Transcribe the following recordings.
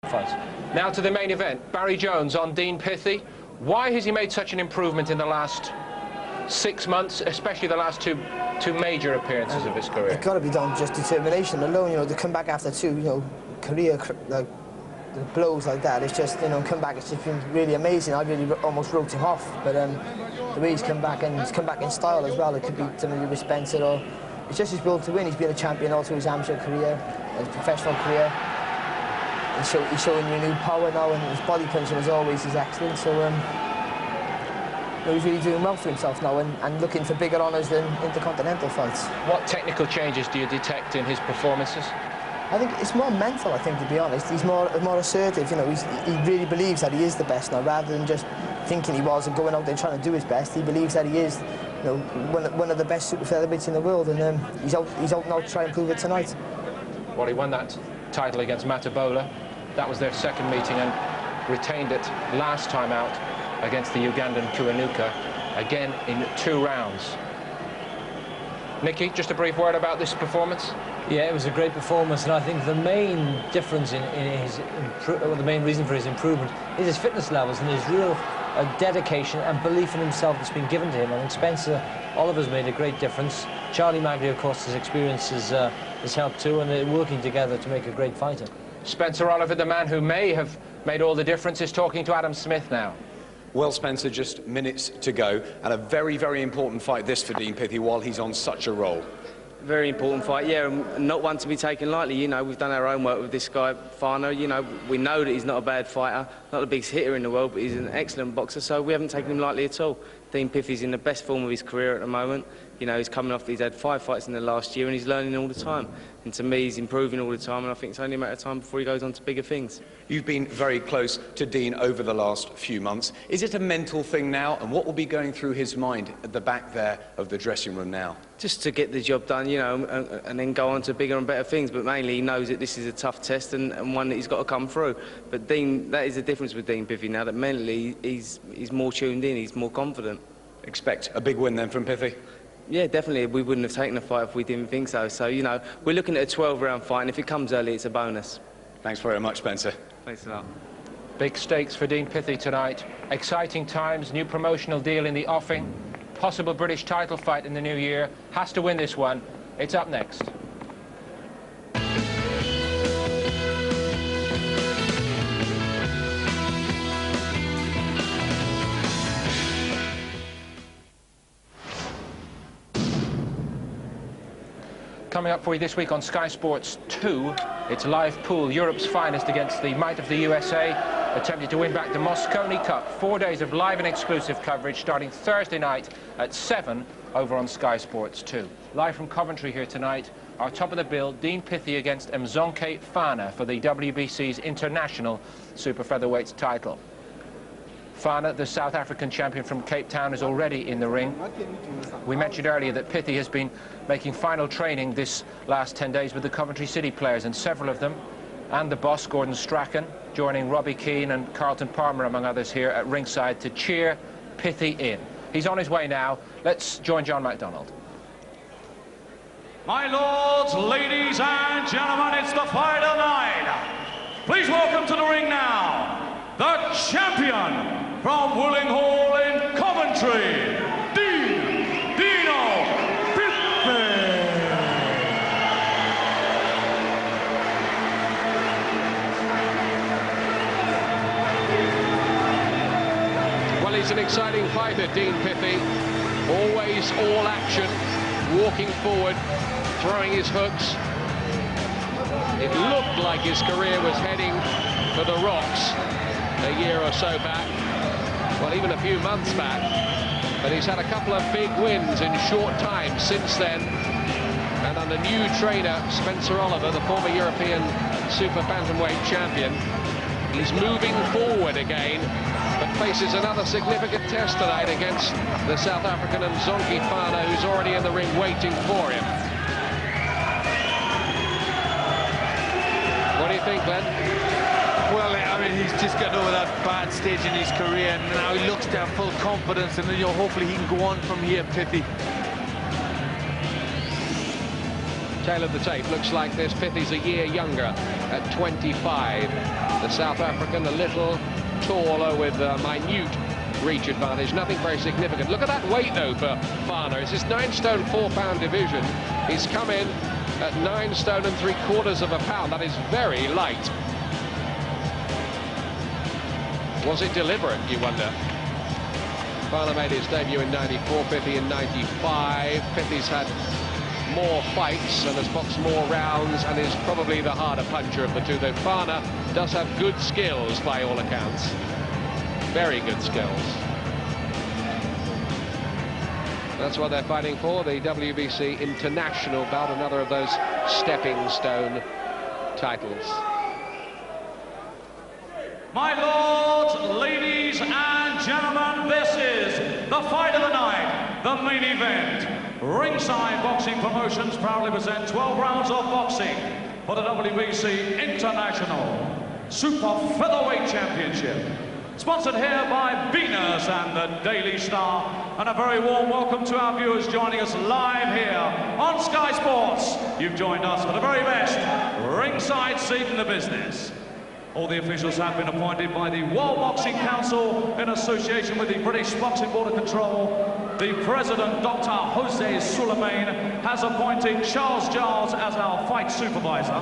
fight. Now to the main event. Barry Jones on Dean Pithie. Why has he made such an improvement in the last 6 months, especially the last two major appearances of his career? It's got to be done just determination alone. You know, to come back after two, career like the blows like that. It's just, come back. It's just been really amazing. I really almost wrote him off, but the way he's come back, and he's come back in style as well. It could be something to do with Spencer, or it's just his will to win. He's been a champion all through his amateur career, his professional career. He's showing renewed power now, and his body punching as always is excellent. So he's really doing well for himself now, and looking for bigger honours than intercontinental fights. What technical changes do you detect in his performances? I think it's more mental, I think, to be honest. He's more assertive, he really believes that he is the best now, rather than just thinking he was and going out there trying to do his best. He believes that he is, one of the best super featherweights in the world, and he's out now to try and prove it tonight. Well, he won that title against Matabola. That was their second meeting, and retained it last time out against the Ugandan Kiwanuka, again in 2 rounds. Nicky, just a brief word about this performance? Yeah, it was a great performance, and I think the main difference the main reason for his improvement is his fitness levels and his real dedication and belief in himself that's been given to him. I think Spencer Oliver's made a great difference. Charlie Magri, of course, his experience has helped too, and they're working together to make a great fighter. Spencer Oliver, the man who may have made all the difference, is talking to Adam Smith now. Well, Spencer, just minutes to go, and a very, very important fight this for Dean Pithie while he's on such a roll. Very important fight, yeah, and not one to be taken lightly. We've done our own work with this guy, Fana. We know that he's not a bad fighter, not the biggest hitter in the world, but he's an excellent boxer, so we haven't taken him lightly at all. Dean Pithie's in the best form of his career at the moment. He's coming off, he's had 5 fights in the last year, and he's learning all the time. And to me, he's improving all the time, and I think it's only a matter of time before he goes on to bigger things. You've been very close to Dean over the last few months. Is it a mental thing now, and what will be going through his mind at the back there of the dressing room now? Just to get the job done, and then go on to bigger and better things, but mainly he knows that this is a tough test and one that he's got to come through. But Dean, that is the difference with Dean Pithie now, that mentally he's more tuned in, he's more confident. Expect a big win then from Pithie? Yeah, definitely. We wouldn't have taken the fight if we didn't think so. So, we're looking at a 12-round fight, and if it comes early, it's a bonus. Thanks very much, Spencer. Thanks a lot. Big stakes for Dean Pithie tonight. Exciting times, new promotional deal in the offing. Possible British title fight in the new year. Has to win this one. It's up next. Coming up for you this week on Sky Sports 2, it's live pool, Europe's finest against the might of the USA, attempting to win back the Moscone Cup. 4 days of live and exclusive coverage starting Thursday night at 7 over on Sky Sports 2. Live from Coventry here tonight, our top of the bill, Dean Pithie against Mzonke Fana for the WBC's International Super Featherweights title. Fana, the South African champion from Cape Town, is already in the ring. We mentioned earlier that Pithie has been making final training this last 10 days with the Coventry City players, and several of them, and the boss, Gordon Strachan, joining Robbie Keane and Carlton Palmer, among others, here at ringside to cheer Pithie in. He's on his way now. Let's join John MacDonald. My lords, ladies and gentlemen, it's the fight of the night. Please welcome to the ring now, the champion from Woolling Hall in Coventry, Dino Pithie. Well, he's an exciting fighter, Dean Pithie. Always all action, walking forward, throwing his hooks. It looked like his career was heading for the rocks a year or so back. Well, even a few months back, but he's had a couple of big wins in short time since then. And under new trainer Spencer Oliver, the former European super bantamweight champion, he's moving forward again, but faces another significant test tonight against the South African Mzonke Fana, who's already in the ring waiting for him. What do you think, Glenn? Well, I mean, he's just got over that bad stage in his career, and now he looks to have full confidence, and hopefully he can go on from here, Pithie. tail of the tape looks like this. Pithie's a year younger at 25. The South African a little taller with a minute reach advantage, nothing very significant. Look at that weight though for Fana. It's his 9 stone 4 pound division. He's come in at 9 stone and 3/4 of a pound. That is very light. Was it deliberate, you wonder? Fana made his debut in 94, Pithie in 95. Pithie's had more fights and has boxed more rounds and is probably the harder puncher of the two, though Fana does have good skills by all accounts. Very good skills. That's what they're fighting for, the WBC International bout, another of those stepping stone titles. My lords, ladies and gentlemen, this is the fight of the night, the main event. Ringside Boxing Promotions proudly present 12 rounds of boxing for the WBC International Super Featherweight Championship. Sponsored here by Venus and the Daily Star. And a very warm welcome to our viewers joining us live here on Sky Sports. You've joined us for the very best ringside seat in the business. All the officials have been appointed by the World Boxing Council in association with the British Boxing Board of Control. The President, Dr. Jose Suleiman, has appointed Charles Giles as our fight supervisor.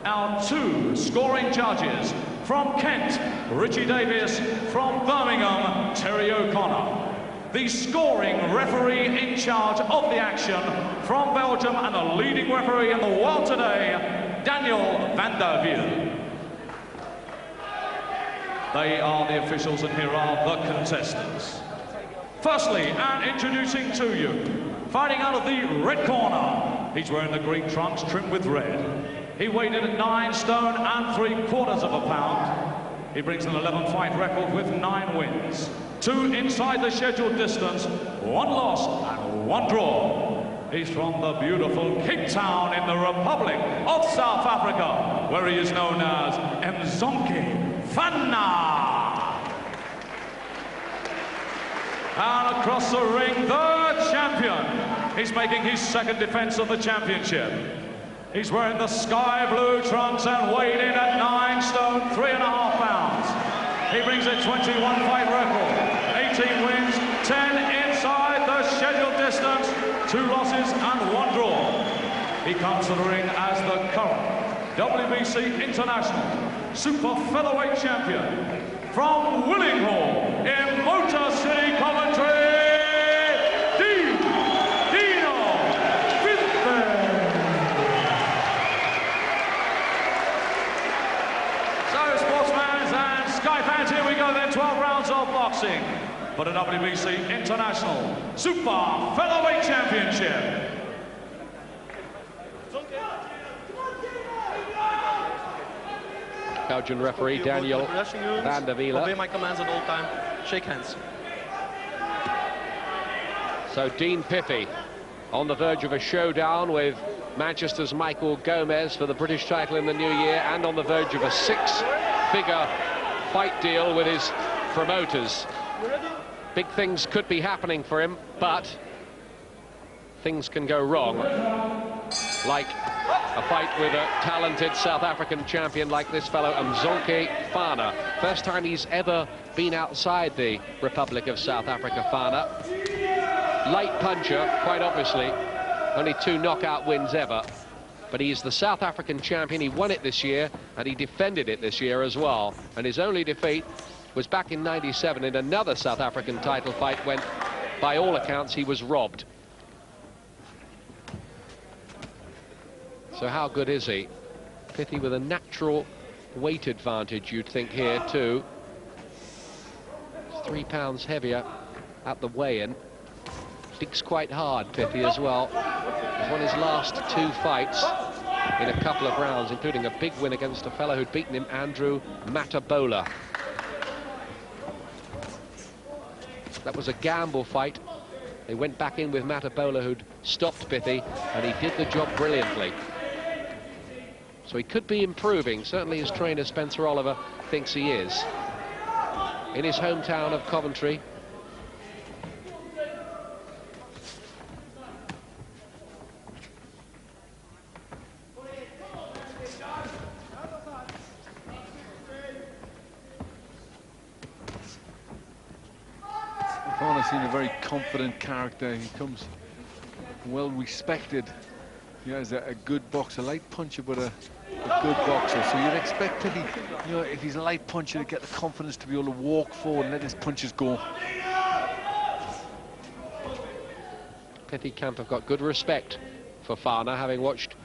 Our 2 scoring judges from Kent, Richie Davis, from Birmingham, Terry O'Connor. The scoring referee in charge of the action from Belgium and the leading referee in the world today, Daniel van der Wiel. They are the officials and here are the contestants. Firstly, and introducing to you, fighting out of the red corner, he's wearing the green trunks trimmed with red. He weighed in at 9 stone and 3/4 of a pound. He brings an 11 fight record with 9 wins. 2 inside the scheduled distance, 1 loss and 1 draw. He's from the beautiful Cape Town in the Republic of South Africa, where he is known as Mzonke Fana. And across the ring, the champion. He's making his 2nd defense of the championship. He's wearing the sky blue trunks and weighed in at 9 stone, 3.5 pounds. He brings a 21 fight record, 18 wins, 10 inside the scheduled distance, 2 losses and 1 draw. He comes to the ring as the current WBC International Super Featherweight Champion from Willinghall in Motor City, Coventry, Pithie. So, sportsmen and Sky fans, here we go then, 12 rounds of boxing for the WBC International Super Featherweight Championship. Belgian referee Daniel van der Wiel. Obey my commands at all time. Shake hands. So Dean Pithie on the verge of a showdown with Manchester's Michael Gomez for the British title in the new year, and on the verge of a 6-figure fight deal with his promoters. Big things could be happening for him, but things can go wrong. Like a fight with a talented South African champion like this fellow, Mzonke Fana. First time he's ever been outside the Republic of South Africa, Fana. Light puncher, quite obviously. Only 2 knockout wins ever. But he's the South African champion. He won it this year, and he defended it this year as well. And his only defeat was back in '97 in another South African title fight when, by all accounts, he was robbed. So how good is he? Pithie with a natural weight advantage, you'd think, here too. 3 pounds heavier at the weigh-in. Digs quite hard, Pithie, as well. He's won his last 2 fights in a couple of rounds, including a big win against a fellow who'd beaten him, Andrew Matabola. That was a gamble fight. They went back in with Matabola, who'd stopped Pithie, and he did the job brilliantly. So he could be improving. Certainly his trainer, Spencer Oliver, thinks he is. In his hometown of Coventry. I've seen a very confident character. He comes well respected. Yeah, as a good boxer, light puncher, but a good boxer. So you'd expect Pithie, you know, if he's a light puncher, to get the confidence to be able to walk forward and let his punches go. Pithie camp have got good respect for Fana, having watched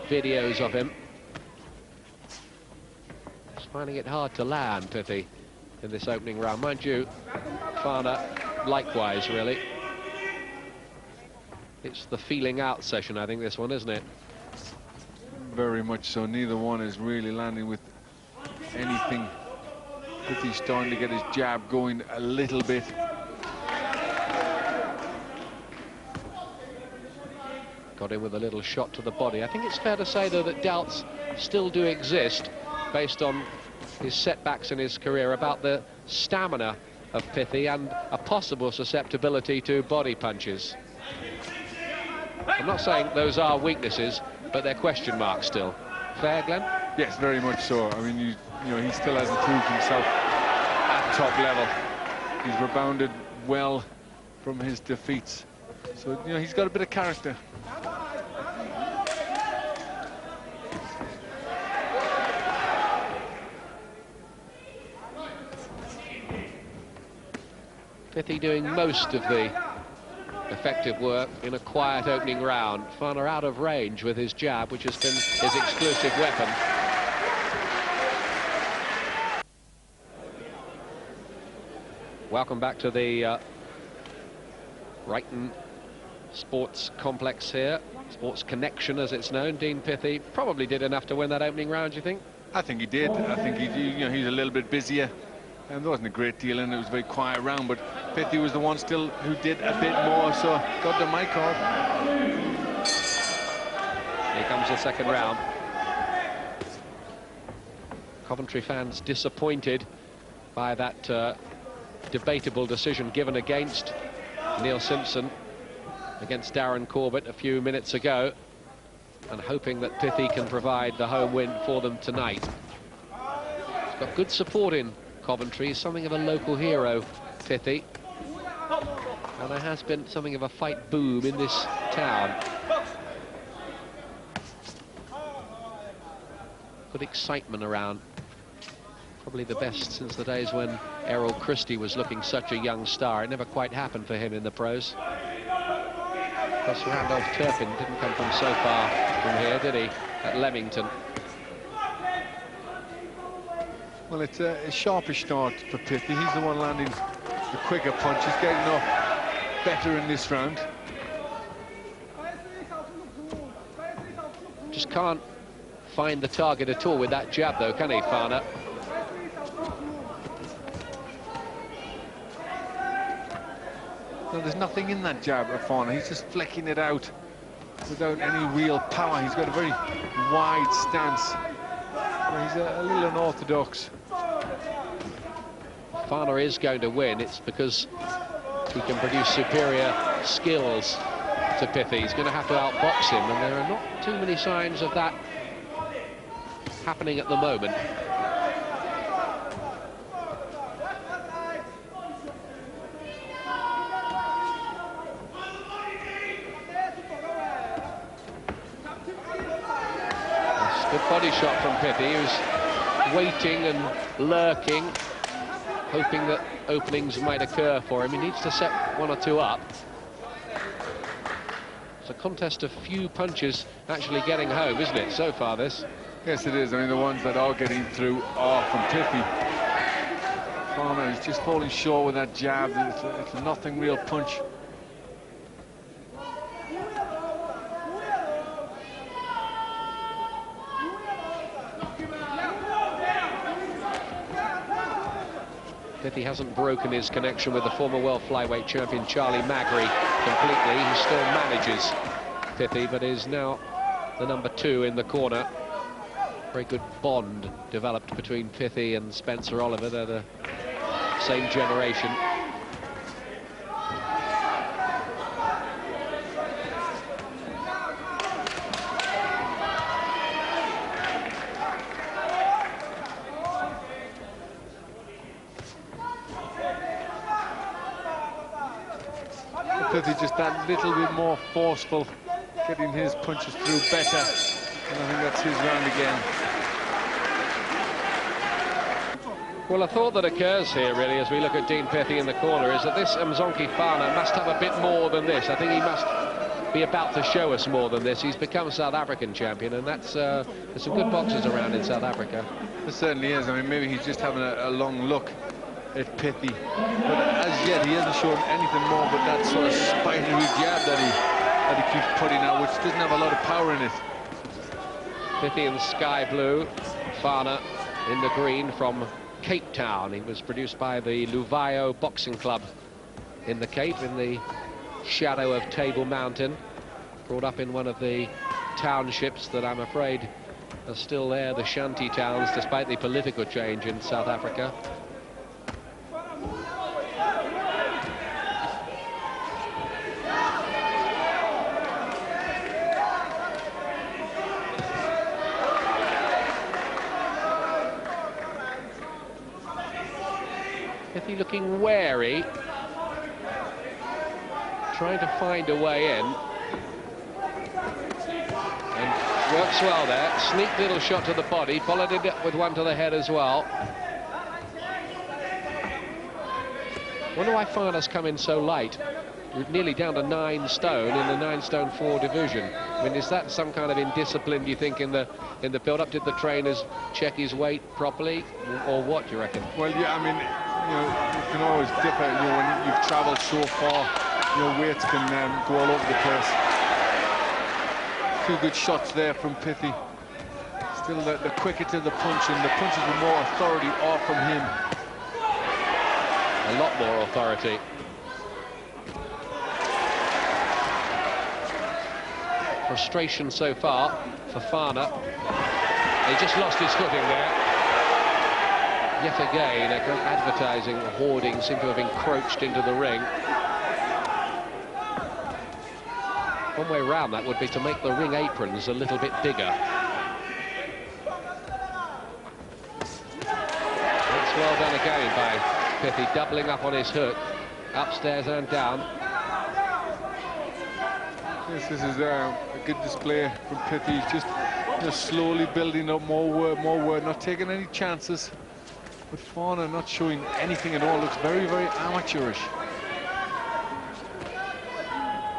videos of him. He's finding it hard to land, Pithie, in this opening round. Mind you, Fana likewise, really. It's the feeling out session, I think, this one, isn't it? Very much so. Neither one is really landing with anything. Pithie's starting to get his jab going a little bit. Got in with a little shot to the body. I think it's fair to say, though, that doubts still do exist, based on his setbacks in his career, about the stamina of Pithie and a possible susceptibility to body punches. I'm not saying those are weaknesses, but they're question marks still. Fair, Glenn? Yes, very much so. I mean, you know, he still hasn't proved himself at top level. He's rebounded well from his defeats. So, you know, he's got a bit of character. Pithie doing most of the effective work in a quiet opening round. Fana out of range with his jab, which has been his exclusive weapon. Welcome back to the Ryton Sports Complex here. Sports Connection, as it's known. Dean Pithie probably did enough to win that opening round, do you think? I think he did. I think he's a little bit busier. And there wasn't a great deal in it. It was a very quiet round, but Pithie was the one still who did a bit more, so got to my call. Here comes the second round. Coventry fans disappointed by that debatable decision given against Neil Simpson against Darren Corbett a few minutes ago, and hoping that Pithie can provide the home win for them tonight. He's got good support in Coventry, something of a local hero, Pithie. And there has been something of a fight boom in this town. Good excitement around. Probably the best since the days when Errol Christie was looking such a young star. It never quite happened for him in the pros. Plus, Randolph Turpin didn't come from so far from here, did he, at Leamington? Well, it's a sharpish start for Pithie. He's the one landing the quicker punch. He's getting off better in this round. Just can't find the target at all with that jab, though, can he, Fana? No, there's nothing in that jab of Fana. He's just flicking it out without any real power. He's got a very wide stance. He's a little unorthodox. Fana is going to win. It's because he can produce superior skills to Pithie. He's going to have to outbox him, and there are not too many signs of that happening at the moment. Good body shot from Pithie, who's waiting and lurking, hoping that openings might occur for him. He needs to set one or two up. It's a contest of few punches actually getting home, isn't it, so far, this? Yes, it is. I mean, the ones that are getting through are from Pithie. Fana is just falling short with that jab. It's a nothing real punch. Pithie hasn't broken his connection with the former world flyweight champion Charlie Magri completely. He still manages Pithie, but is now the #2 in the corner. Very good bond developed between Pithie and Spencer Oliver. They're the same generation. Pithie just that little bit more forceful, getting his punches through better. And I think that's his round again. Well, a thought that occurs here, really, as we look at Dean Pithie in the corner, is that this Mzonke Fana must have a bit more than this. I think he must be about to show us more than this. He's become South African champion, and that's there's some good boxers around in South Africa. It certainly is. I mean, maybe he's just having a long look at Pithie, but as yet he hasn't shown anything more but that sort of spidery jab that he keeps putting out, which doesn't have a lot of power in it. Pithie in sky blue, Fana in the green from Cape Town. He was produced by the Luvayo Boxing Club in the Cape, in the shadow of Table Mountain, brought up in one of the townships that I'm afraid are still there, the shanty towns, despite the political change in South Africa. Pithie looking wary, trying to find a way in, and works well there. Sneak little shot to the body, followed it up with one to the head as well. Wonder why Fana's come in so light. We're nearly down to 9 stone in the 9 stone 4 division. I mean, is that some kind of indiscipline, do you think, in the build-up? Did the trainers check his weight properly, or what, do you reckon? Well, yeah, I mean, you know, you can always differ. You know, when you've travelled so far, your weights can go all over the place. 2 good shots there from Pithie. Still the quicker to the punch, and the punches with more authority are from him. A lot more authority. Frustration so far for Fana. He just lost his footing there. Yet again, advertising hoarding seem to have encroached into the ring. One way round that would be to make the ring aprons a little bit bigger. That's well done again by Pithie, doubling up on his hook, upstairs and down. Yes, this is a good display from Pithie. He's just slowly building up more word, not taking any chances. But Fana not showing anything at all. Looks very, very amateurish.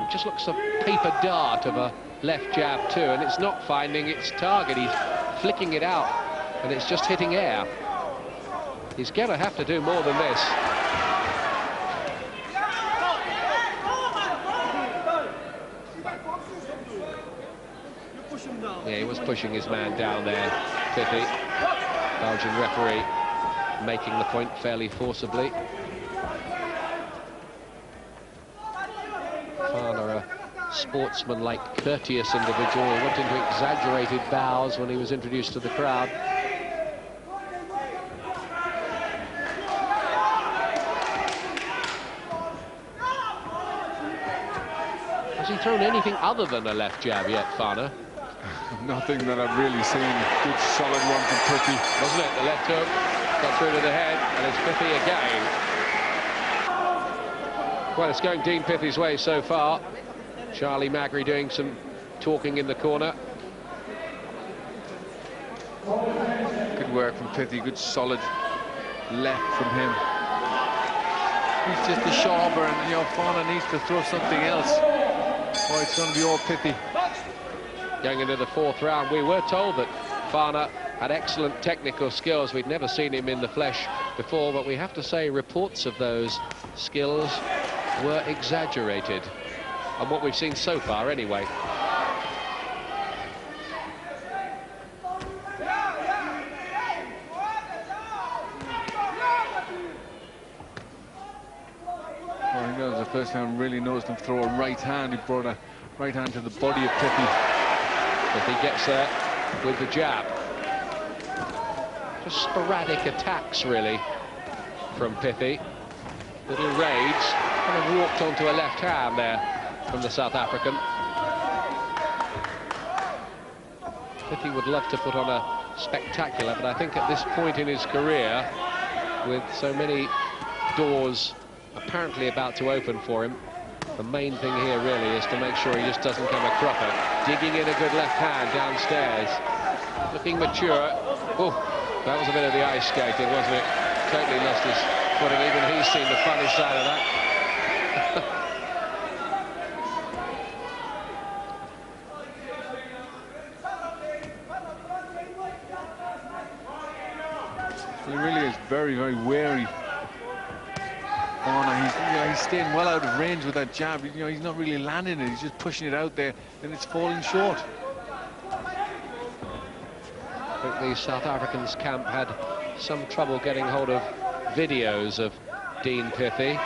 It just looks a paper dart of a left jab too, and it's not finding its target. He's flicking it out, and it's just hitting air. He's going to have to do more than this. Yeah, he was pushing his man down there, Pithie. Belgian referee making the point fairly forcibly. Fana, a sportsman-like, courteous individual, who went into exaggerated bows when he was introduced to the crowd. Has he thrown anything other than a left jab yet, Fana? Nothing that I've really seen. Good solid one from Pithie. Wasn't it? The left hook got through to the head, and it's Pithie again. Well, it's going Dean Pithie's way so far. Charlie Magri doing some talking in the corner. Good work from Pithie. Good solid left from him. He's just a sharper, and you know, Fana needs to throw something else. Oh, it's going to be all Pithie. Going into the 4th round, we were told that Fana had excellent technical skills. We'd never seen him in the flesh before, but we have to say reports of those skills were exaggerated, and what we've seen so far anyway. I think that was the first time I really noticed him throw a right hand. He brought a right hand to the body of Pithie. Pithie gets there with the jab. Just sporadic attacks, really, from Pithie. Little raids. Kind of walked onto a left hand there from the South African. Pithie would love to put on a spectacular, but I think at this point in his career, with so many doors apparently about to open for him, The main thing here really is to make sure he just doesn't come a cropper. Digging in a good left hand downstairs. Looking mature. Oh, that was a bit of the ice skating, wasn't it? Totally lost his footing. Even he's seen the funny side of that. He really is very, very wary. He's staying well out of range with that jab. He's not really landing it. He's just pushing it out there, and it's falling short. I think the South Africans' camp had some trouble getting hold of videos of Dean Pithie.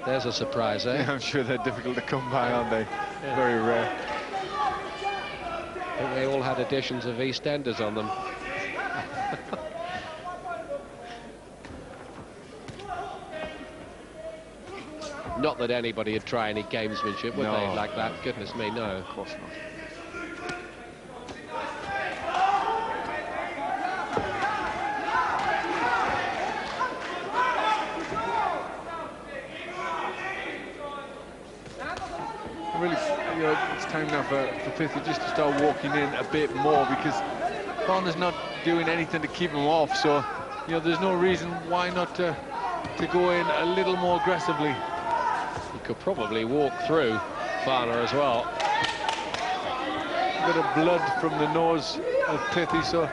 There's a surprise, eh? Yeah, I'm sure they're difficult to come by, aren't they? Yeah. Very rare. I think they all had editions of EastEnders on them. Not that anybody would try any gamesmanship, would they, like that? Goodness me, no. Of course not. Really, it's time now for Pithie just to start walking in a bit more, because Fana's not doing anything to keep him off. So, there's no reason why not to go in a little more aggressively. He could probably walk through Fana as well. A bit of blood from the nose of Pithie, so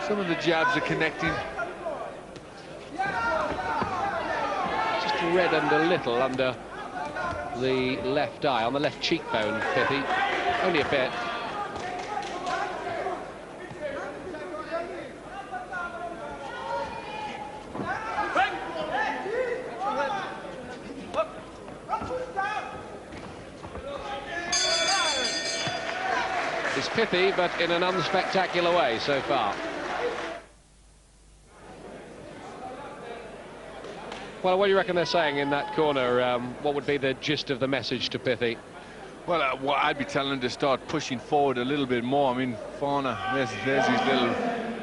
some of the jabs are connecting. Just reddened a little under the left eye, on the left cheekbone, Pithie. Only a bit. It's Pithie, but in an unspectacular way so far. Well, what do you reckon they're saying in that corner? What would be the gist of the message to Pithie? Well, what I'd be telling him to start pushing forward a little bit more. I mean, Fana, there's his little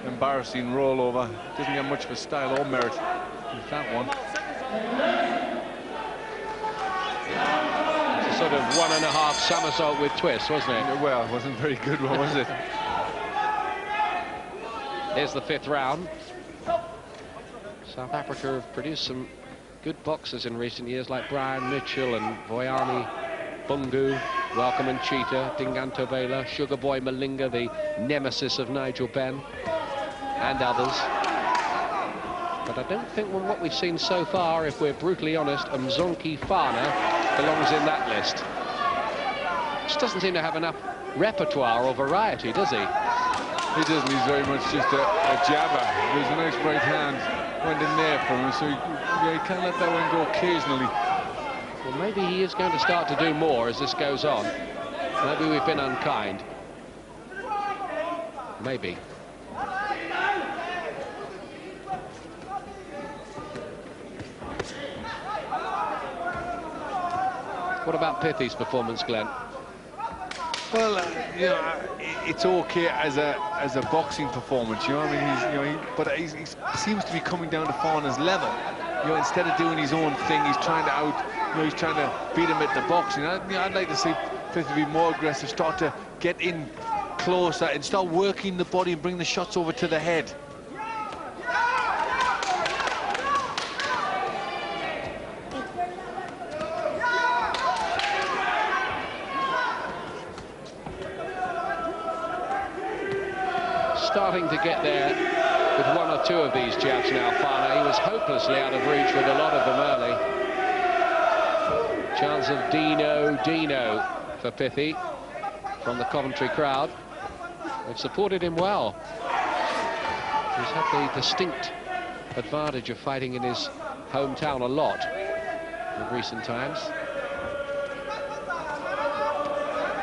embarrassing rollover. Doesn't get much of a style or merit with that one. It's a sort of 1.5 somersault with twist, wasn't it? Well, it wasn't very good one, was it? Here's the 5th round. South Africa have produced some good boxers in recent years, like Brian Mitchell and Voyani Bungu, Welcome and Cheetah, Dinganto Vela, Sugar Boy Malinga, the nemesis of Nigel Benn, and others. But I don't think from what we've seen so far, if we're brutally honest, Mzonke Fana belongs in that list. Just doesn't seem to have enough repertoire or variety, does he? He doesn't. He's very much just a jabber. There's a nice right hand went in there for him, so he can't let that one go occasionally. Well, maybe he is going to start to do more as this goes on. Maybe we've been unkind. Maybe. What about Pithie's performance, Glenn? Well, it's okay as a boxing performance. I mean, but he seems to be coming down to Fana's level. Instead of doing his own thing, he's trying to he's trying to beat him at the boxing. I'd like to see Pithie be more aggressive, start to get in closer, and start working the body and bring the shots over to the head. Starting to get there with 1 or 2 of these jabs now, Fana. He was hopelessly out of reach with a lot of them early. Chance of Dino for Pithie from the Coventry crowd. They've supported him well. He's had the distinct advantage of fighting in his hometown a lot in recent times.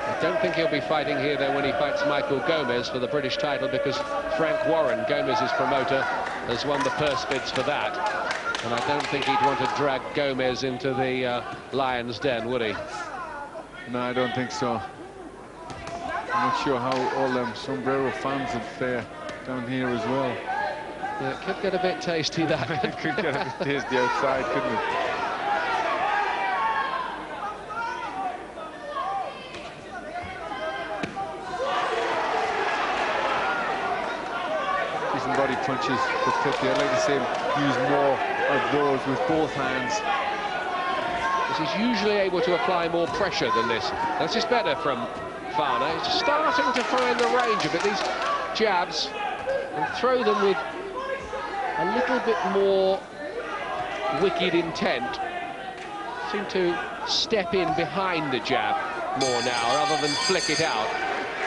I don't think he'll be fighting here, though, when he fights Michael Gomez for the British title, because Frank Warren, Gomez's promoter, has won the purse bids for that. And I don't think he'd want to drag Gomez into the Lion's Den, would he? No, I don't think so. I'm not sure how all them Sombrero fans would fare down here as well. Yeah, it could get a bit tasty, that. It could get a bit tasty outside, couldn't it? punches for Pithie. I'd like to see him use more of those with both hands. He's usually able to apply more pressure than this. That's just better from Fana. He's starting to find the range of it, these jabs, and throw them with a little bit more wicked intent. Seem to step in behind the jab more now, rather than flick it out.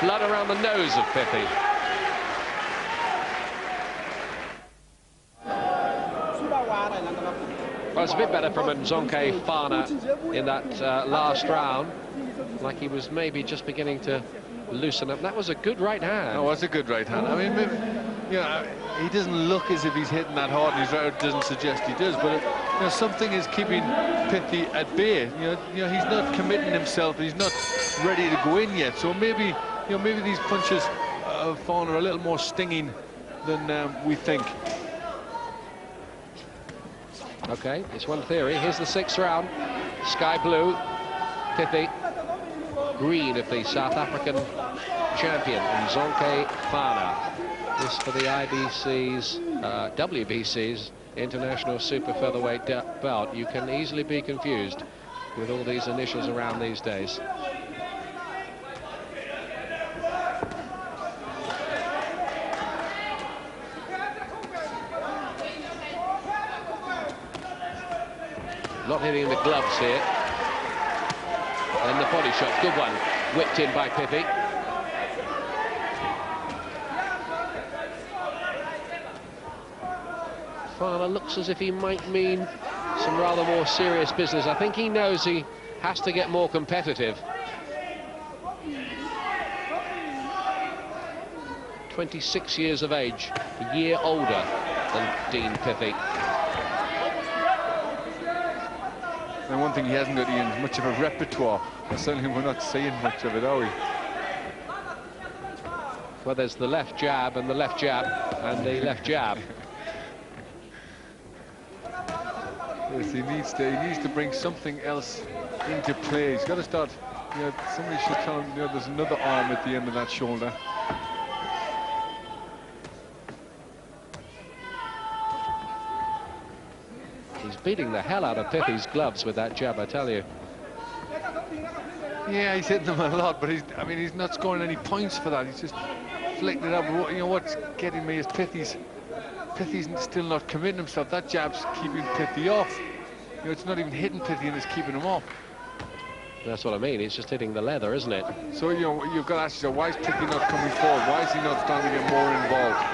Blood around the nose of Pithie. Well, it's a bit better from Mzonke Fana in that last round. Like he was maybe just beginning to loosen up. That was a good right hand. That was a good right hand. I mean, maybe, you know, he doesn't look as if he's hitting that hard, and his record doesn't suggest he does. But you know, something is keeping Pithie at bay. You know, he's not committing himself. He's not ready to go in yet. So maybe, you know, maybe these punches of Fana are a little more stinging than we think. Okay, it's one theory. Here's the 6th round. Sky blue, Pithie. Green of the South African champion, Mzonke Fana. This for the IBC's, WBC's International Super Featherweight belt. You can easily be confused with all these initials around these days. Not hitting the gloves here. And the body shot, good one, whipped in by Pithie. Fana looks as if he might mean some rather more serious business. I think he knows he has to get more competitive. 26 years of age, a year older than Dean Pithie. And one thing he hasn't got, Ian, much of a repertoire. Certainly we're not seeing much of it, are we? Well, there's the left jab and the left jab and the left jab. Yes, he needs to bring something else into play. He's got to start, you know, somebody should tell him, you know, there's another arm at the end of that shoulder. He's beating the hell out of Pithie's gloves with that jab, I tell you. Yeah, he's hitting them a lot, but I mean, he's not scoring any points for that. He's just flicked it up. You know what's getting me is Pithie's still not committing himself. That jab's keeping Pithie off. You know, it's not even hitting Pithie, and it's keeping him off. That's what I mean. It's just hitting the leather, isn't it? So, you know, you've got to ask yourself, why is Pithie not coming forward? Why is he not starting to get more involved?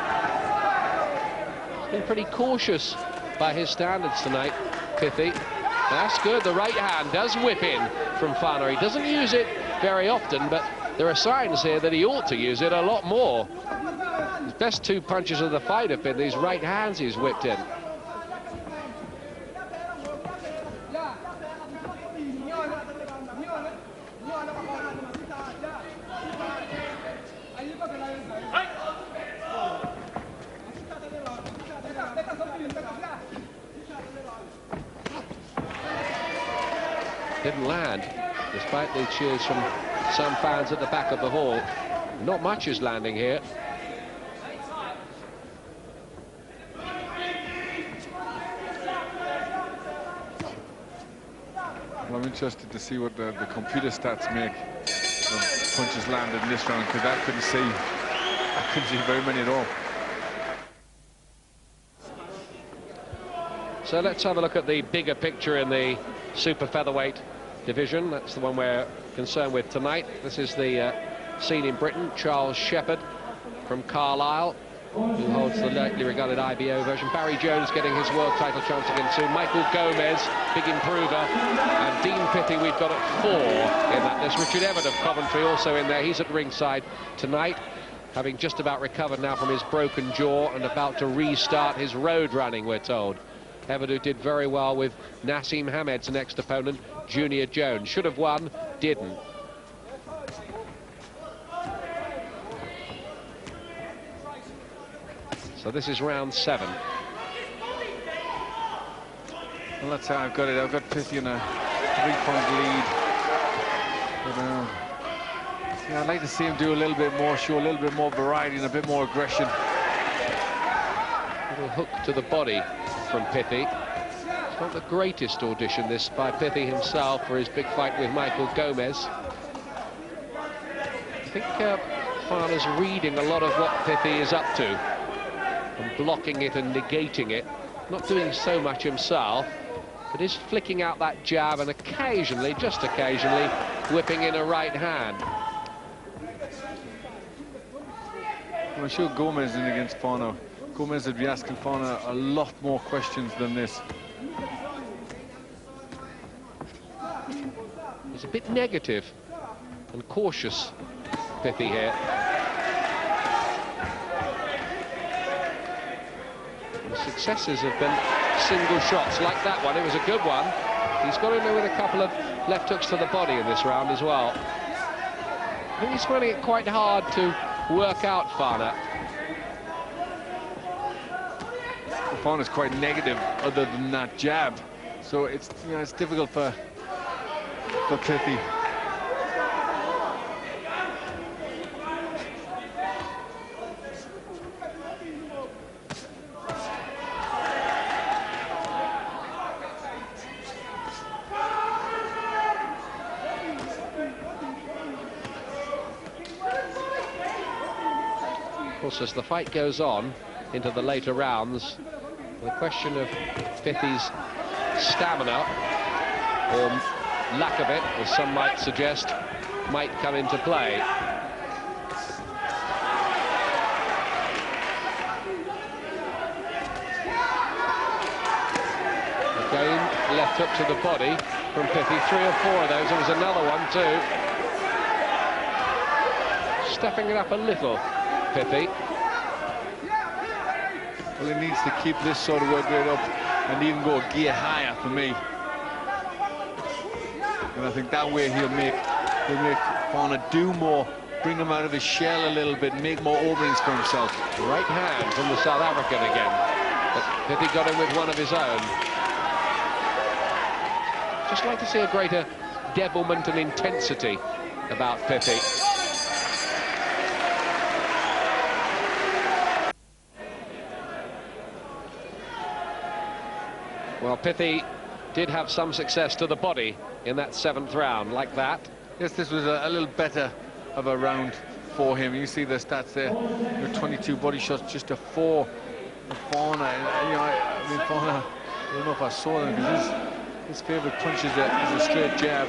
He's been pretty cautious by his standards tonight, Pithie. That's good. The right hand does whip in from Fana. He doesn't use it very often, but there are signs here that he ought to use it a lot more. His best 2 punches of the fight have been these right hands he's whipped in. Didn't land, despite the cheers from some fans at the back of the hall. Not much is landing here. Well, I'm interested to see what the computer stats make when punches landed in this round, because I couldn't see very many at all. So let's have a look at the bigger picture in the super featherweight division. That's the one we're concerned with tonight. This is the scene in Britain. Charles Shepherd from Carlisle, who holds the lightly regarded IBO version. Barry Jones getting his world title chance again soon. Michael Gomez, big improver. And Dean Pithie we've got at 4 in that list. Richard Everett of Coventry also in there. He's at ringside tonight, having just about recovered now from his broken jaw and about to restart his road running, we're told. Everett, who did very well with Nassim Hamed's next opponent, Junior Jones. Should have won, didn't. So this is round 7. Well, that's how I've got it. I've got Pithie in a 3-point lead. But, yeah, I'd like to see him do a little bit more, show a little bit more variety and a bit more aggression. Little hook to the body from Pithie. It's not the greatest audition, this, by Pithie himself for his big fight with Michael Gomez. I think Fana's reading a lot of what Pithie is up to and blocking it and negating it. Not doing so much himself, but is flicking out that jab and occasionally, just occasionally, whipping in a right hand. I'm sure Gomez in against Fana. Gomez would be asking Fana a lot more questions than this. He's a bit negative and cautious, Pithie here. The successes have been single shots like that one. It was a good one. He's got in there with a couple of left hooks to the body in this round as well. I think he's finding it quite hard to work out Fana. Fana's quite negative other than that jab, so it's, you know, it's difficult for Pithie. Of course, as the fight goes on into the later rounds, the question of Pithie's stamina, or lack of it, as some might suggest, might come into play. Again, left hook to the body from Pithie. 3 or 4 of those. There was another one too. Stepping it up a little, Pithie. Well, he needs to keep this sort of work rate up and even go a gear higher for me. And I think that way he'll make Fana do more, bring him out of his shell a little bit, make more openings for himself. Right hand from the South African again. But Pithie got him with one of his own. Just like to see a greater devilment and intensity about Pithie. Well, Pithie did have some success to the body in that 7th round, like that. Yes, this was a little better of a round for him. You see the stats there, 22 body shots, just a 4 for Fana. You know, I mean, Fana, I don't know if I saw them, because his favourite punch is a straight jab.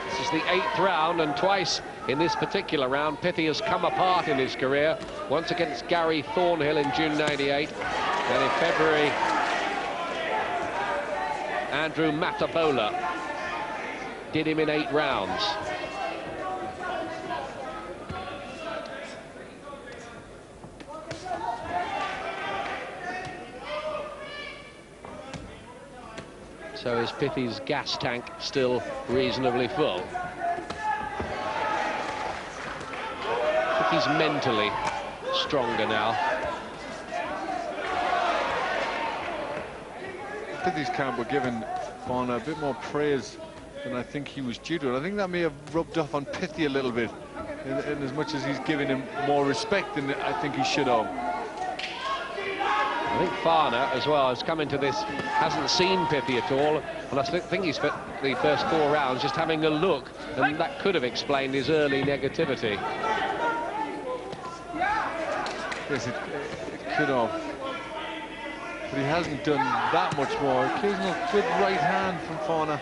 This is the 8th round, and twice in this particular round, Pithie has come apart in his career. Once against Gary Thornhill in June '98. Then in February, Andrew Matabola did him in 8 rounds. So is Pithie's gas tank still reasonably full? Pithie's mentally stronger now. Pithie's camp were giving Fana a bit more praise than I think he was due to. And I think that may have rubbed off on Pithie a little bit, in as much as he's giving him more respect than I think he should have. I think Fana, as well, has come into this, hasn't seen Pithie at all, and I think he's spent the first 4 rounds just having a look, and that could have explained his early negativity. Yes, it could have. But he hasn't done that much more. Occasional good right hand from Fana.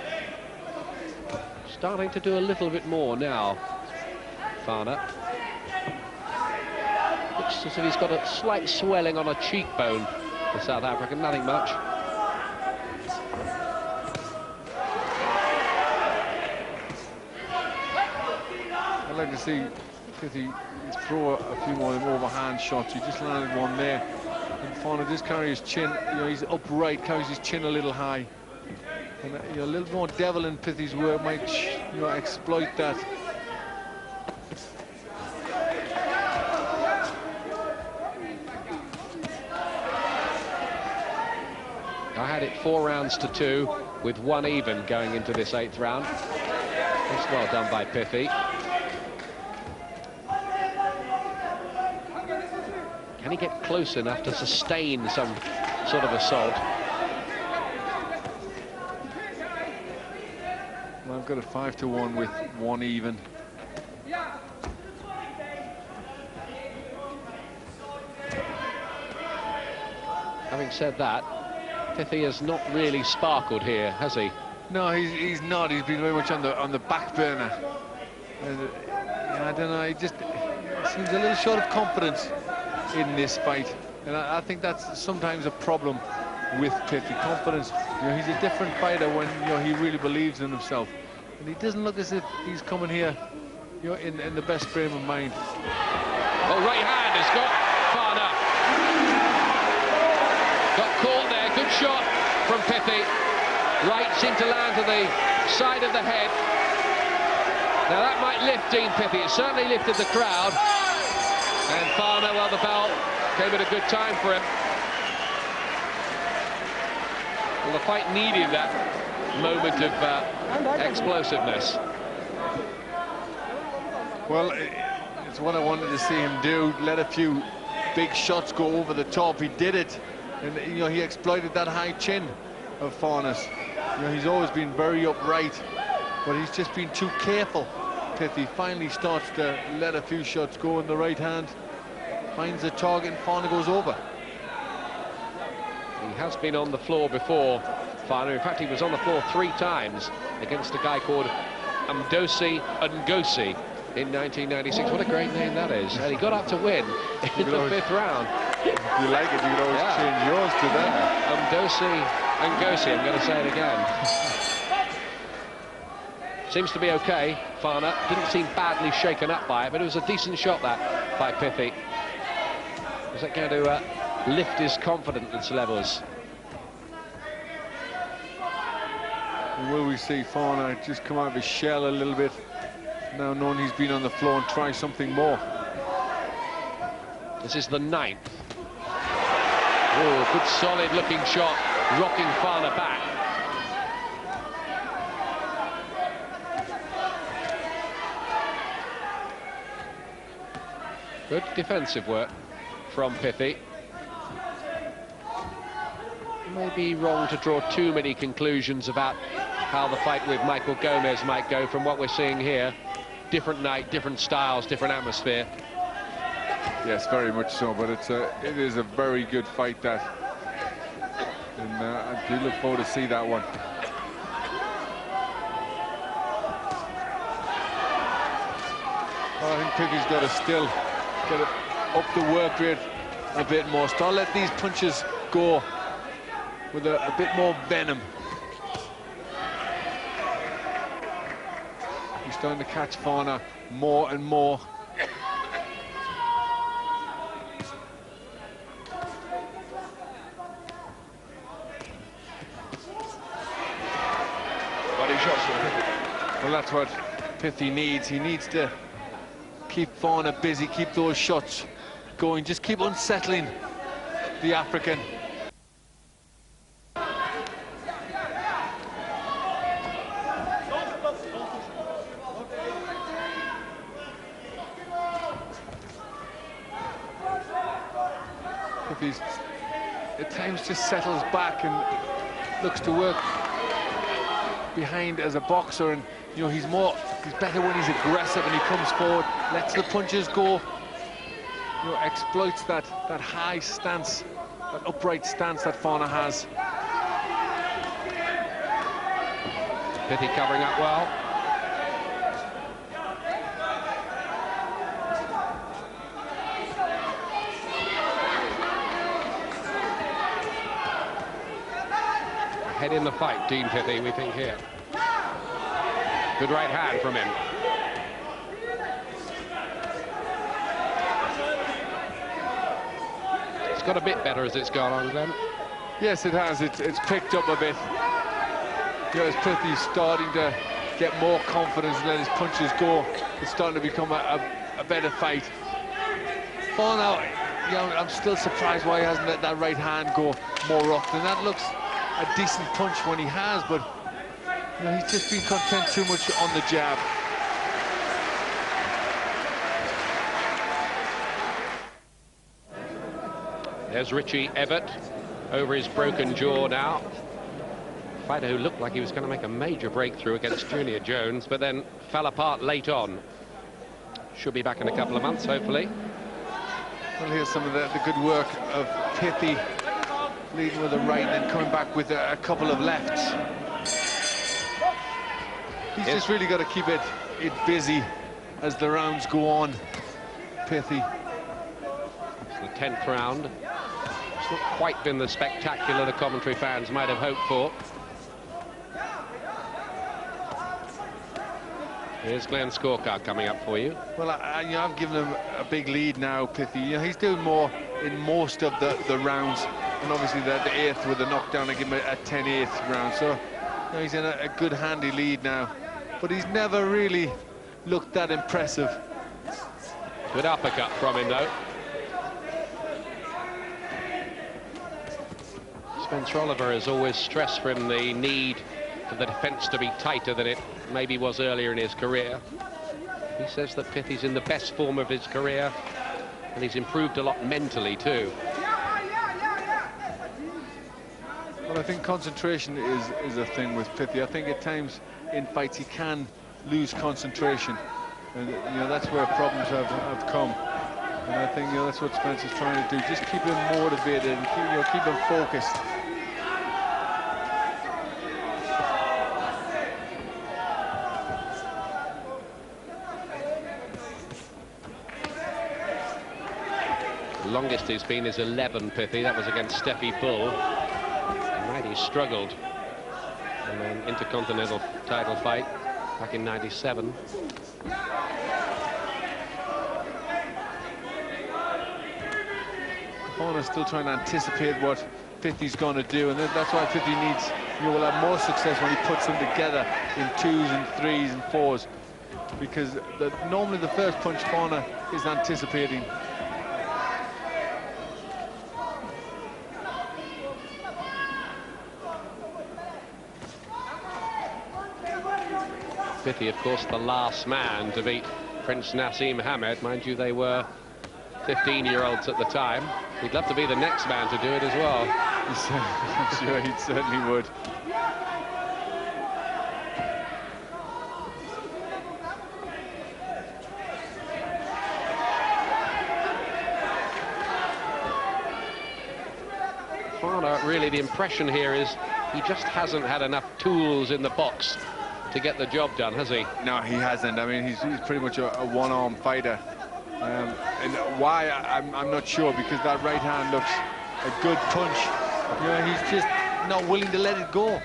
Starting to do a little bit more now, Fana. Looks as if he's got a slight swelling on a cheekbone, the South African, nothing much. I'd like to see Pithie throw a few more of them overhand shots. He just landed one there. And Fana just carry his chin, you know, he's upright, carries his chin a little high. And you know, a little more devil in Pithie's work might, you know, exploit that. I had it 4 rounds to 2, with 1 even going into this 8th round. That's well done by Pithie. Can he get close enough to sustain some sort of assault? Well, I've got a 5-1 with 1 even. Having said that, Pithie has not really sparkled here, has he? No, he's not. He's been very much on the back burner. And, I don't know. He just seems a little short of confidence in this fight, and I think that's sometimes a problem with Pithie. Confidence. You know, he's a different fighter when he really believes in himself, and he doesn't look as if he's coming here, in the best frame of mind. Oh, right hand has got Fana. Got caught there. Good shot from Pithie. Right seemed to land to the side of the head. Now that might lift Dean Pithie. It certainly lifted the crowd. And Fana, well, the bell came at a good time for him. Well, the fight needed that moment of explosiveness. Well, it's what I wanted to see him do. Let a few big shots go over the top. He did it, and he exploited that high chin of Fana's. He's always been very upright, but he's just been too careful. Pithie finally starts to let a few shots go in the right hand, finds the target, and Fana goes over. He has been on the floor before, Fana. In fact, he was on the floor 3 times against a guy called Mzonke in 1996. What a great name that is. And he got up to win in the 5th round. If you like it, you can always change yours to that. Mzonke, I'm going to say it again. Seems to be okay, Fana. Didn't seem badly shaken up by it, but it was a decent shot, that, by Pithie. Is that going to lift his confidence levels? Will we see Fana just come out of his shell a little bit, now knowing he's been on the floor, and try something more? This is the 9th. Oh, good solid looking shot, rocking Fana back. Good defensive work from Pithie. Maybe wrong to draw too many conclusions about how the fight with Michael Gomez might go from what we're seeing here. Different night, different styles, different atmosphere. Yes, very much so, but it is a very good fight, that. And I do look forward to see that one. Well, I think Pithie's got to still get up the work rate a bit more. Start let these punches go with a bit more venom. He's starting to catch Fana more and more. Well, that's what Pithie needs. He needs to keep Fana busy, keep those shots going, just keep unsettling the African. Pithie at times just settles back and looks to work behind as a boxer, and he's better when he's aggressive and he comes forward, lets the punches go, exploits that high stance, that upright stance that Fana has. Pithie covering up well. Head in the fight, Dean Pithie, we think here. Good right hand from him. It's got a bit better as it's gone on, Glenn. Yes, it has. It's picked up a bit. As Pithie's starting to get more confidence and let his punches go, it's starting to become a better fight. Fana, I'm still surprised why he hasn't let that right hand go more often. That looks a decent punch when he has, but he's just been content too much on the jab. There's Richie Everett over his broken jaw now. Fighter who looked like he was going to make a major breakthrough against Junior Jones, but then fell apart late on. Should be back in a couple of months, hopefully. Well, here's some of the good work of Pithie, leading with a right and then coming back with a couple of lefts. He's just really got to keep it busy as the rounds go on, Pithie. It's the 10th round. It's not quite been the spectacular the Coventry fans might have hoped for. Here's Glenn's scorecard coming up for you. Well, you know, I've given him a big lead now, Pithie. You know, he's doing more in most of the rounds, and obviously the 8th with the knockdown, I give him a 10-8 round. So, you know, he's in a good, handy lead now. But he's never really looked that impressive. Good uppercut from him, though. Spencer Oliver has always stressed for him the need for the defence to be tighter than it maybe was earlier in his career. He says that Pithie's in the best form of his career, and he's improved a lot mentally too. Well, I think concentration is a thing with Pithie. I think at times in fights he can lose concentration, and you know, that's where problems have come. And I think, you know, that's what Spencer's trying to do. Just keep him motivated and keep him focused. The longest he's been is 11, Pithie. That was against Steffi Bull. And he struggled in an intercontinental title fight back in '97. Fana's still trying to anticipate what Pithie's going to do, and that's why Pithie needs, you know, will have more success when he puts them together in 2s and 3s and 4s, because normally the first punch Fana is anticipating. Pithie, of course, the last man to beat Prince Nassim Hamed. Mind you, they were 15-year-olds at the time. He'd love to be the next man to do it as well. I'm sure he certainly would. Fana, really, the impression here is he just hasn't had enough tools in the box to get the job done, has he? No, he hasn't. I mean, he's pretty much a one-arm fighter. And why, I'm not sure, because that right hand looks a good punch. You know, he's just not willing to let it go.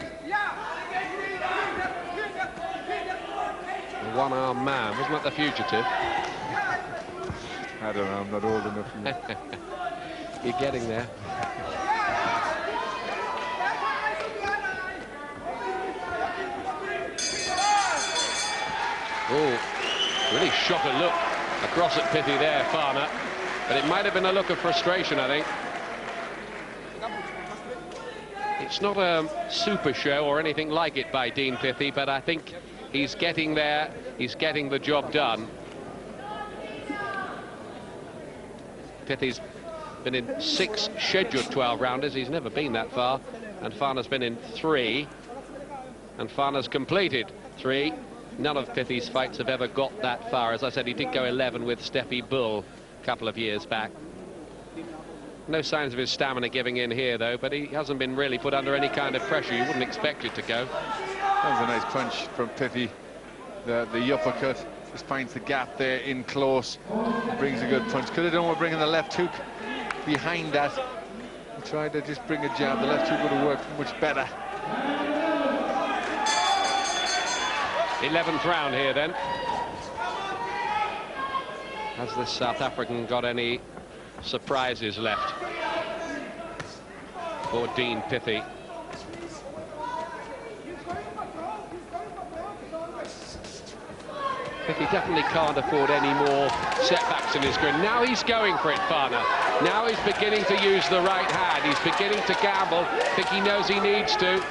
The one-armed man, wasn't that the fugitive? I don't know, I'm not old enough yet. You're getting there. Oh, really shot a look across at Pithie there, Fana. But it might have been a look of frustration, I think. It's not a super show or anything like it by Dean Pithie, but I think he's getting there. He's getting the job done. Pithie's been in 6 scheduled 12-rounders. He's never been that far. And Fana's been in 3. And Fana's completed 3. None of Pithie's fights have ever got that far. As I said, he did go 11 with Steffi Bull a couple of years back. No signs of his stamina giving in here, though, but he hasn't been really put under any kind of pressure. You wouldn't expect it to go. That was a nice punch from Pithie. The uppercut just finds the gap there in close. Brings a good punch. Could have done with bringing the left hook behind that. He tried to just bring a jab. The left hook would have worked much better. 11th round here, then. Has this South African got any surprises left for Dean Pithie? Pithie definitely can't afford any more setbacks in his career. Now he's going for it, Fana. Now he's beginning to use the right hand. He's beginning to gamble. I think he knows he needs to.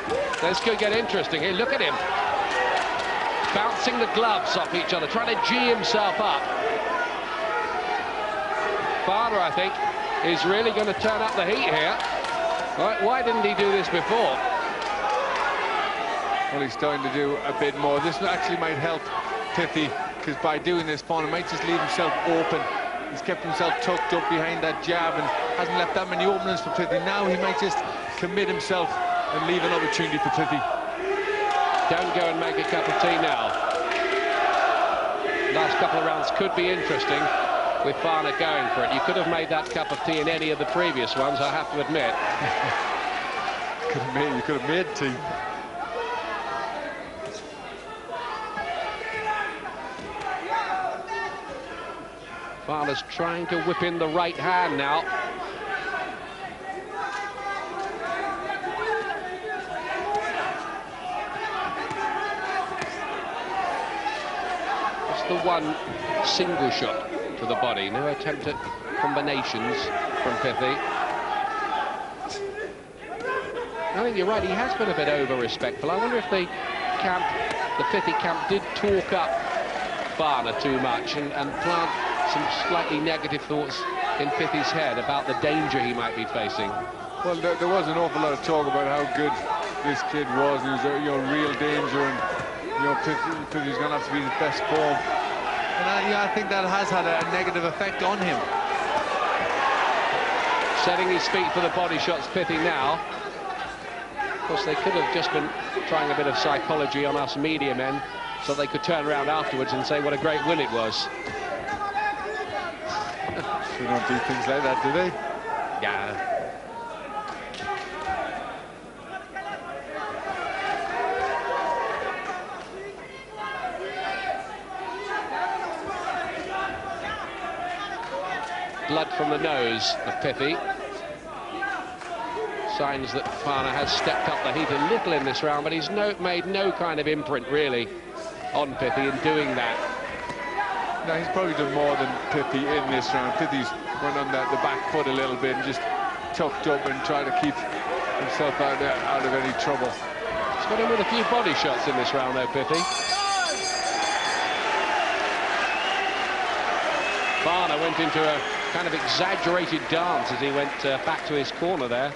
This could get interesting here. Look at him. Bouncing the gloves off each other, trying to G himself up. Fana, I think, is really going to turn up the heat here. Right, why didn't he do this before? Well, he's starting to do a bit more. This actually might help Pithie, because by doing this, Fana might just leave himself open. He's kept himself tucked up behind that jab and hasn't left that many openings for Pithie. Now he might just commit himself and leave an opportunity for Pithie. Don't go and make a cup of tea now. Last couple of rounds could be interesting with Fana going for it. You could have made that cup of tea in any of the previous ones, I have to admit. You could have made tea. Fana's trying to whip in the right hand now. Just the one single shot to the body, no attempt at combinations from Pithie. I think you're right, he has been a bit over-respectful. I wonder if the Pithie camp did talk up Fana too much and plant some slightly negative thoughts in Pithie's head about the danger he might be facing. Well, there was an awful lot of talk about how good this kid was, and he was real danger, and Pithie's going to have to be his best form. And I think that has had a negative effect on him. Setting his feet for the body shots, Pithie now. Of course, they could have just been trying a bit of psychology on us media men, so they could turn around afterwards and say what a great win it was. They don't do things like that, do they? Yeah. Blood from the nose of Pithie. Signs that Fana has stepped up the heat a little in this round, but he's made no kind of imprint, really, on Pithie in doing that. No, he's probably done more than Pithie in this round. Pithie's went on the back foot a little bit and just tucked up and tried to keep himself out of any trouble. He's got him with a few body shots in this round, though, Pithie. Fana went into a kind of exaggerated dance as he went back to his corner there.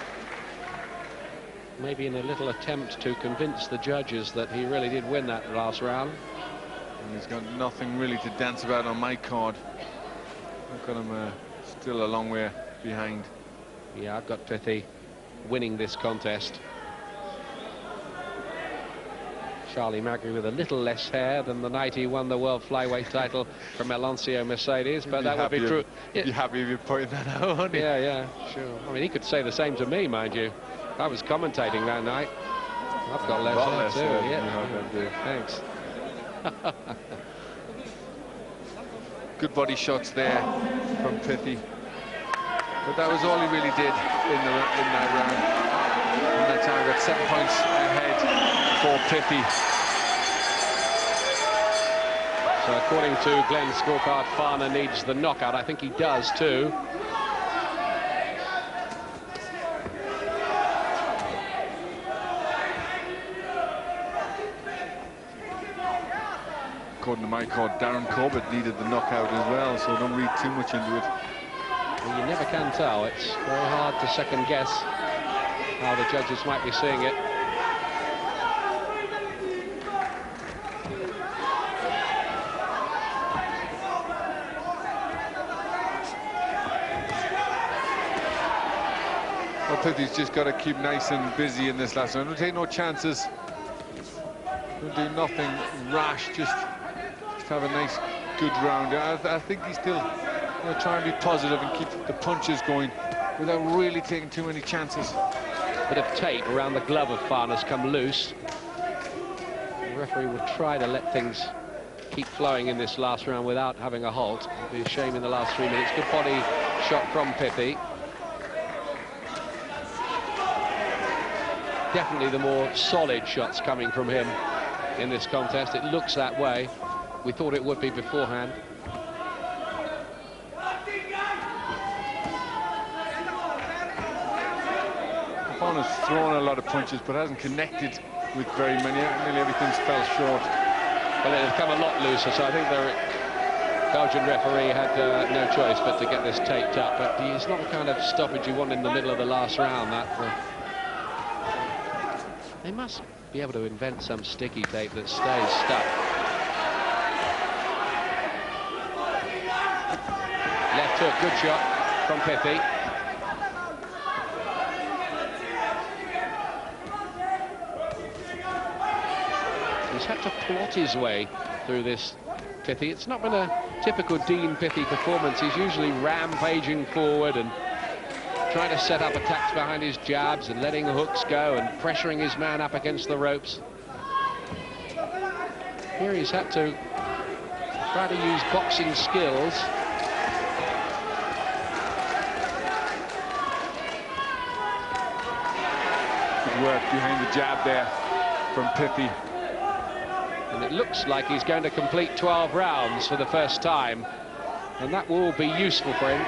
Maybe in a little attempt to convince the judges that he really did win that last round. And he's got nothing really to dance about on my card. I've got him still a long way behind. Yeah, I've got Pithie winning this contest. Charlie Magri with a little less hair than the night he won the world flyweight title from Elancio Mercedes, but that would be true. You'd be happy if you're pointing that out, wouldn't you? Yeah, sure. I mean, he could say the same to me, mind you. I was commentating that night. I've got less hair too. Yeah. Thanks. Good body shots there from Pithie, but that was all he really did in that round. And that time got 7 points ahead for Pithie. So according to Glenn's scorecard, Fana needs the knockout. I think he does too. According to my card, Darren Corbett needed the knockout as well, so don't read too much into it. Well, you never can tell. It's very hard to second guess how the judges might be seeing it. Well, Pithie's just got to keep nice and busy in this last round. Don't take no chances. Don't do nothing rash. Just have a nice, good round. I think he's still trying to be positive and keep the punches going without really taking too many chances. Bit of tape around the glove of Fana's come loose. The referee will try to let things keep flowing in this last round without having a halt. It'd be a shame in the last 3 minutes. Good body shot from Pithie. Definitely the more solid shots coming from him in this contest. It looks that way. We thought it would be beforehand. Fana's thrown a lot of punches but hasn't connected with very many. Nearly everything's fell short. Well, they've come a lot looser, so I think Belgian referee had no choice but to get this taped up, but it's not the kind of stoppage you want in the middle of the last round. They must be able to invent some sticky tape that stays stuck. Left hook, good shot from Pithie. He's had to plot his way through this, Pithie. It's not been a typical Dean Pithie performance. He's usually rampaging forward and trying to set up attacks behind his jabs and letting the hooks go and pressuring his man up against the ropes. Here he's had to try to use boxing skills. Good work behind the jab there from Pithie. And it looks like he's going to complete 12 rounds for the first time, and that will be useful for him.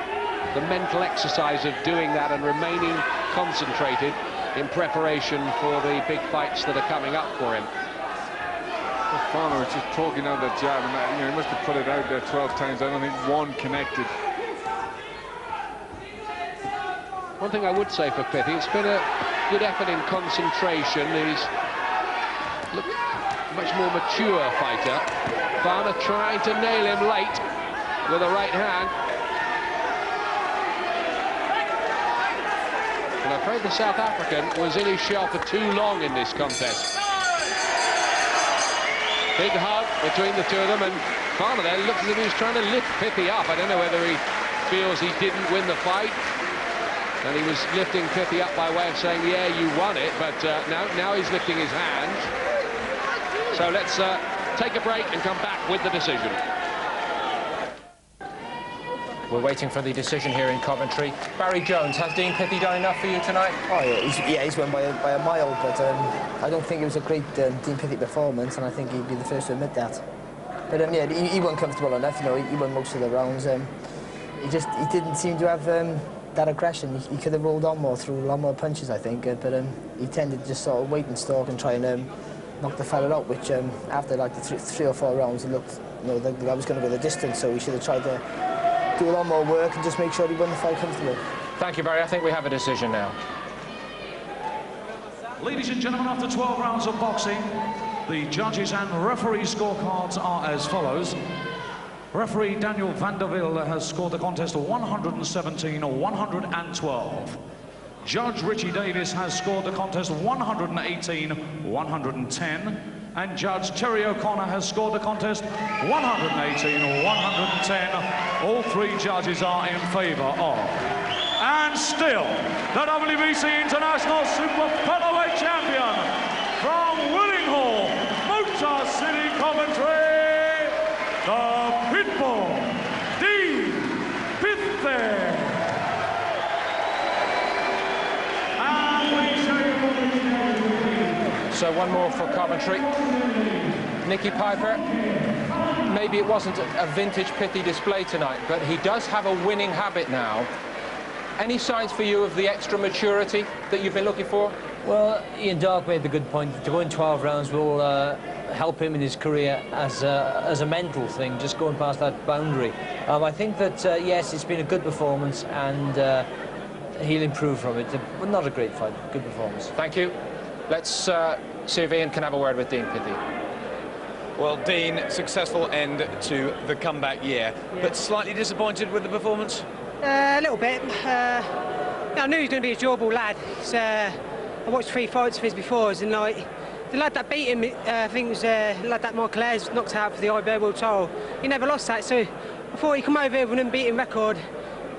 The mental exercise of doing that and remaining concentrated in preparation for the big fights that are coming up for him. Well, Fana was just poking out that jab, and that, he must have put it out there 12 times. I don't think one connected. One thing I would say for Pithie, it's been a good effort in concentration. He's looked a much more mature fighter. Fana trying to nail him late with a right hand. And I'm afraid the South African was in his shell for too long in this contest. Big hug between the two of them, and Fana there looks as if he's trying to lift Pithie up. I don't know whether he feels he didn't win the fight, and he was lifting Pithie up by way of saying, yeah, you won it, but now he's lifting his hand. So let's take a break and come back with the decision. We're waiting for the decision here in Coventry. Barry Jones, has Dean Pithie done enough for you tonight? Oh yeah, he's won by a mile, but I don't think it was a great Dean Pithie performance, and I think he'd be the first to admit that. But yeah, he wasn't comfortable enough. He won most of the rounds. He didn't seem to have that aggression. He could have rolled on more, through a lot more punches, I think. But he tended to just sort of wait and stalk and try and knock the fella out, which after like the three or four rounds, it looked, the guy was going to go the distance, so he should have tried to do a lot more work and just make sure he won the fight comfortably. Thank you, Barry. I think we have a decision now. Ladies and gentlemen, after 12 rounds of boxing, the judges and referee scorecards are as follows. Referee Daniel Vanderville has scored the contest 117-112. Judge Richie Davis has scored the contest 118-110. And Judge Terry O'Connor has scored the contest 118-110. All three judges are in favour of. And still, the WBC International Super Featherweight Champion from Willinghall, Motor City, Coventry, the Pitbull, Dean Pithie. So one more for Coventry. Nicky Piper, maybe it wasn't a vintage Pithie display tonight, but he does have a winning habit now. Any signs for you of the extra maturity that you've been looking for? Well, Ian Dark made the good point. To go in 12 rounds will help him in his career as a mental thing, just going past that boundary. I think that, yes, it's been a good performance, and he'll improve from it. But not a great fight, good performance. Thank you. Let's see if Ian can have a word with Dean Pithie. Well, Dean, successful end to the comeback year, but slightly disappointed with the performance? A little bit. I knew he was going to be a durable lad. I watched 3 fights of his before, and like the lad that beat him, I think it was the lad that Michael Ayres knocked out for the IBO World title. He never lost that, so I thought he'd come over here with an unbeaten record,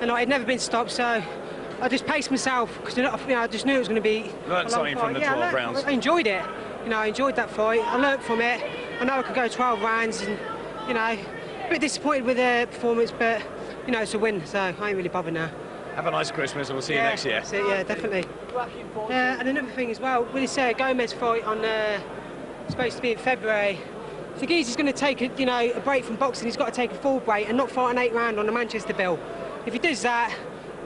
and he'd never been stopped. So I just paced myself because I just knew it was going to be. Learned something from the 12 rounds. I enjoyed it. I enjoyed that fight. I learnt from it. I know I could go 12 rounds, and a bit disappointed with the performance, but it's a win, so I ain't really bothered now. Have a nice Christmas, and we'll see you next year. That's it, yeah, definitely. And another thing as well, with this Gomez fight on supposed to be in February, I think he's going to take a break from boxing. He's got to take a full break and not fight an 8 round on the Manchester bill. If he does that,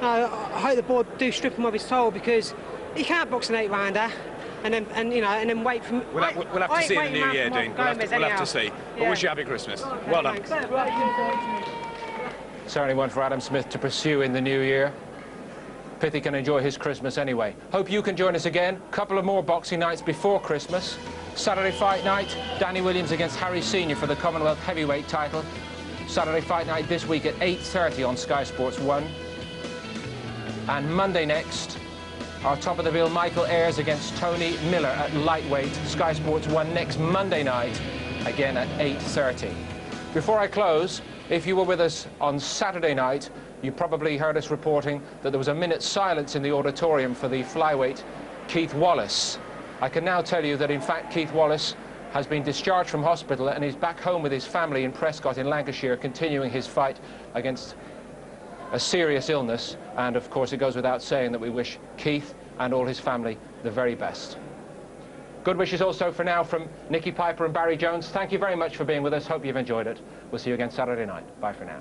I hope the board do strip him of his title, because he can't box an 8 rounder. and then wait for. We'll have to see in the new year, Dean. We'll have to see. But wish you a happy Christmas. Well done. Certainly one for Adam Smith to pursue in the new year. Pithie can enjoy his Christmas anyway. Hope you can join us again. Couple of more boxing nights before Christmas. Saturday fight night, Danny Williams against Harry Senior for the Commonwealth heavyweight title. Saturday fight night this week at 8:30 on Sky Sports 1. And Monday next, our top of the bill, Michael Ayres against Tony Miller at lightweight. Sky Sports 1 next Monday night, again at 8:30. Before I close, if you were with us on Saturday night, you probably heard us reporting that there was a minute's silence in the auditorium for the flyweight Keith Wallace. I can now tell you that, in fact, Keith Wallace has been discharged from hospital and is back home with his family in Prescott in Lancashire, continuing his fight against a serious illness. And, of course, it goes without saying that we wish Keith and all his family the very best. Good wishes also for now from Nicky Piper and Barry Jones. Thank you very much for being with us. Hope you've enjoyed it. We'll see you again Saturday night. Bye for now.